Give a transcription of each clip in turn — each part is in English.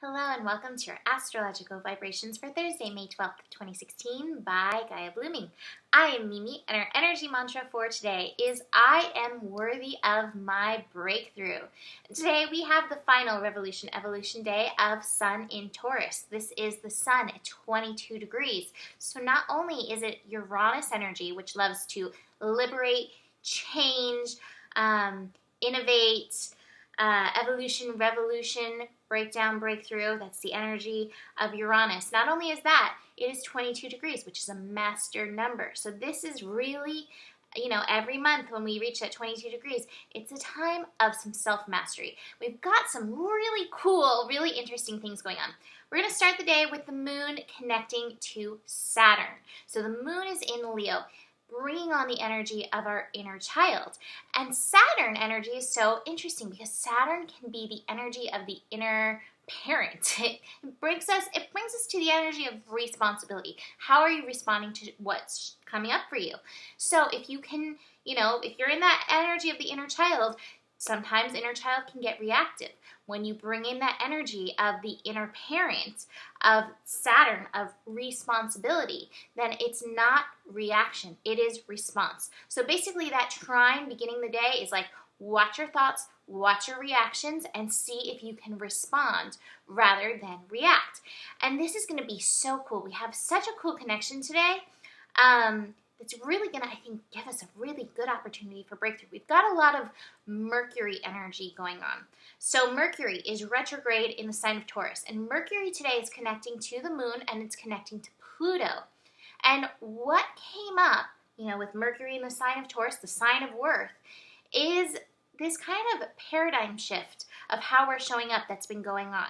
Hello and welcome to your astrological vibrations for Thursday, May 12th, 2016 by Gaia Blooming. I am Mimi and our energy mantra for today is I am worthy of my breakthrough. Today we have the final revolution evolution day of Sun in Taurus. This is the Sun at 22 degrees. So not only is it Uranus energy, which loves to liberate, change, innovate, evolution, revolution, breakdown, breakthrough. That's the energy of Uranus. Not only is that, it is 22 degrees, which is a master number. So this is really, every month when we reach that 22 degrees, it's a time of some self-mastery. We've got some really cool, really interesting things going on. We're going to start the day with the moon connecting to Saturn. So the moon is in Leo, bringing on the energy of our inner child. And Saturn energy is so interesting because Saturn can be the energy of the inner parent. It brings us to the energy of responsibility. How are you responding to what's coming up for you? So if you can, if you're in that energy of the inner child, sometimes inner child can get reactive. When you bring in that energy of the inner parent, of Saturn, of responsibility, then it's not reaction, it is response. So basically that trine beginning the day is like, watch your thoughts, watch your reactions, and see if you can respond rather than react. And this is going to be so cool. We have such a cool connection today. It's really going to, I think, give us a really good opportunity for breakthrough. We've got a lot of Mercury energy going on. So Mercury is retrograde in the sign of Taurus. And Mercury today is connecting to the moon and it's connecting to Pluto. And what came up, with Mercury in the sign of Taurus, the sign of worth, is this kind of paradigm shift of how we're showing up that's been going on.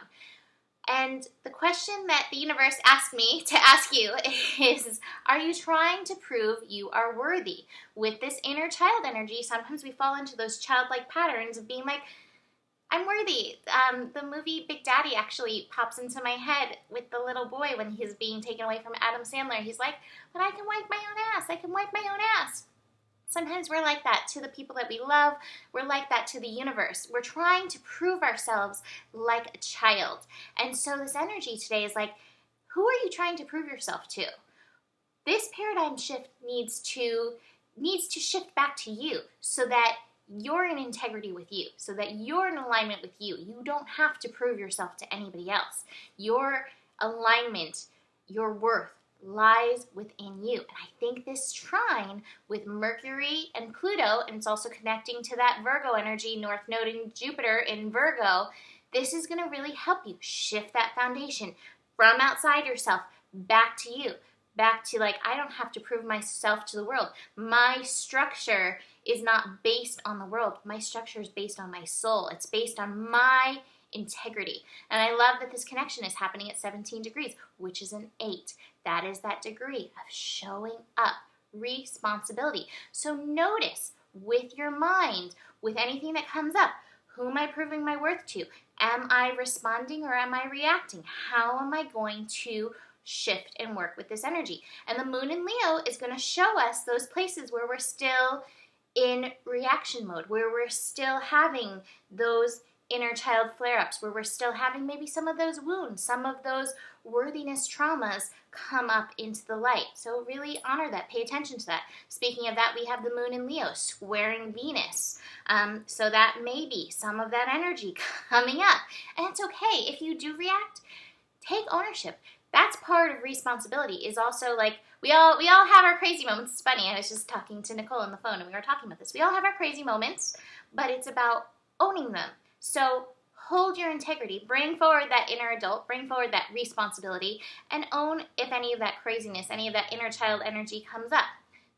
And the question that the universe asked me to ask you is, are you trying to prove you are worthy? With this inner child energy, sometimes we fall into those childlike patterns of being like, I'm worthy. The movie Big Daddy actually pops into my head with the little boy when he's being taken away from Adam Sandler. He's like, but I can wipe my own ass. I can wipe my own ass. Sometimes we're like that to the people that we love. We're like that to the universe. We're trying to prove ourselves like a child. And so this energy today is like, who are you trying to prove yourself to? This paradigm shift needs to shift back to you so that you're in integrity with you, so that you're in alignment with you. You don't have to prove yourself to anybody else. Your alignment, your worth, lies within you. And I think this trine with Mercury and Pluto, and it's also connecting to that Virgo energy, North Node in Jupiter in Virgo, this is going to really help you shift that foundation from outside yourself back to you. Back to I don't have to prove myself to the world. My structure is not based on the world. My structure is based on my soul. It's based on my integrity. And I love that this connection is happening at 17 degrees, which is an 8. That is that degree of showing up, responsibility. So notice with your mind, with anything that comes up, who am I proving my worth to? Am I responding or am I reacting? How am I going to shift and work with this energy? And the moon in Leo is going to show us those places where we're still in reaction mode, where we're still having those inner child flare-ups, where we're still having maybe some of those wounds, some of those worthiness traumas come up into the light. So really honor that, pay attention to that. Speaking of that, we have the moon in Leo squaring Venus. So that may be some of that energy coming up. And it's okay if you do react, take ownership. That's part of responsibility, is also we all have our crazy moments. It's funny, I was just talking to Nicole on the phone and we were talking about this. We all have our crazy moments, but it's about owning them. So hold your integrity, bring forward that inner adult, bring forward that responsibility, and own if any of that craziness, any of that inner child energy comes up.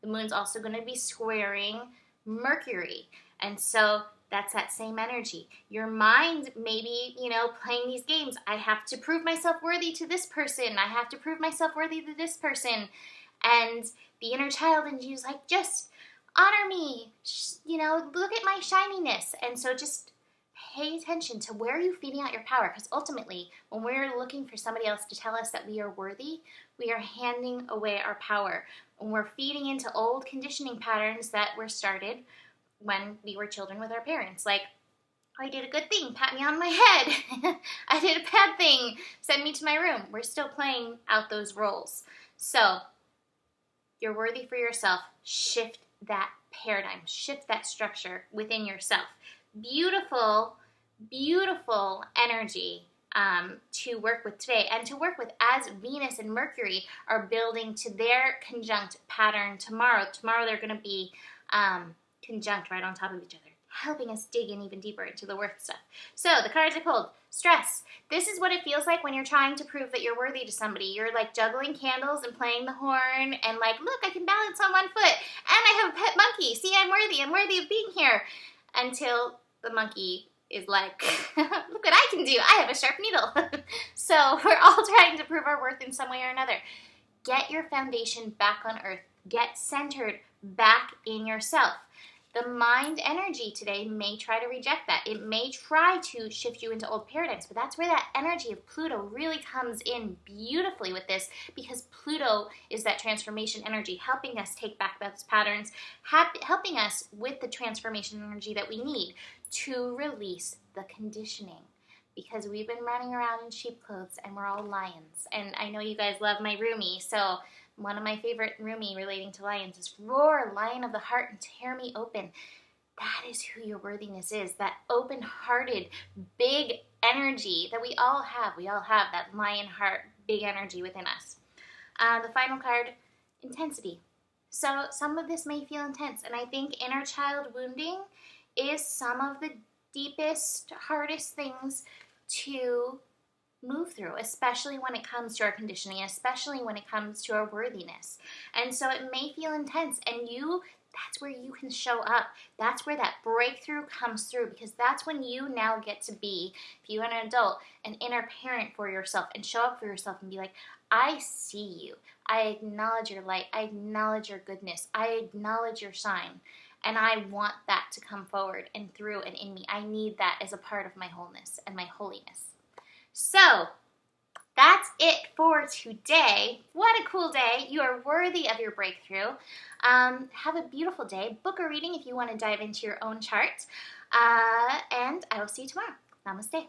The moon's also going to be squaring Mercury, and so that's that same energy. Your mind may be, playing these games. I have to prove myself worthy to this person. I have to prove myself worthy to this person. And the inner child in you is like, just honor me, look at my shininess. And so just pay attention to where you're feeding out your power, because ultimately, when we're looking for somebody else to tell us that we are worthy, we are handing away our power. When we're feeding into old conditioning patterns that were started when we were children with our parents, I did a good thing, pat me on my head. I did a bad thing, send me to my room. We're still playing out those roles. So, you're worthy for yourself. Shift that paradigm, shift that structure within yourself. Beautiful, beautiful energy to work with today and to work with as Venus and Mercury are building to their conjunct pattern tomorrow. Tomorrow they're going to be conjunct right on top of each other, helping us dig in even deeper into the worth stuff. So the cards I pulled, stress. This is what it feels like when you're trying to prove that you're worthy to somebody. You're like juggling candles and playing the horn and like, look, I can balance on one foot and I have a pet monkey. See, I'm worthy of being here. Until the monkey is like, look what I can do. I have a sharp needle. So we're all trying to prove our worth in some way or another. Get your foundation back on earth. Get centered back in yourself. The mind energy today may try to reject that. It may try to shift you into old paradigms, but that's where that energy of Pluto really comes in beautifully with this, because Pluto is that transformation energy, helping us take back those patterns, helping us with the transformation energy that we need to release the conditioning. Because we've been running around in sheep clothes and we're all lions. And I know you guys love my Rumi, so one of my favorite Rumi relating to lions is roar, lion of the heart, and tear me open. That is who your worthiness is, that open-hearted, big energy that we all have. We all have that lion heart, big energy within us. The final card, intensity. So some of this may feel intense, and I think inner child wounding is some of the deepest, hardest things to move through, especially when it comes to our conditioning, especially when it comes to our worthiness. And so it may feel intense, and that's where you can show up. That's where that breakthrough comes through, because that's when you now get to be, if you're an adult, an inner parent for yourself and show up for yourself and be like, I see you. I acknowledge your light. I acknowledge your goodness. I acknowledge your shine. And I want that to come forward and through and in me. I need that as a part of my wholeness and my holiness. So, that's it for today. What a cool day. You are worthy of your breakthrough. Have a beautiful day. Book a reading if you want to dive into your own chart. And I will see you tomorrow. Namaste.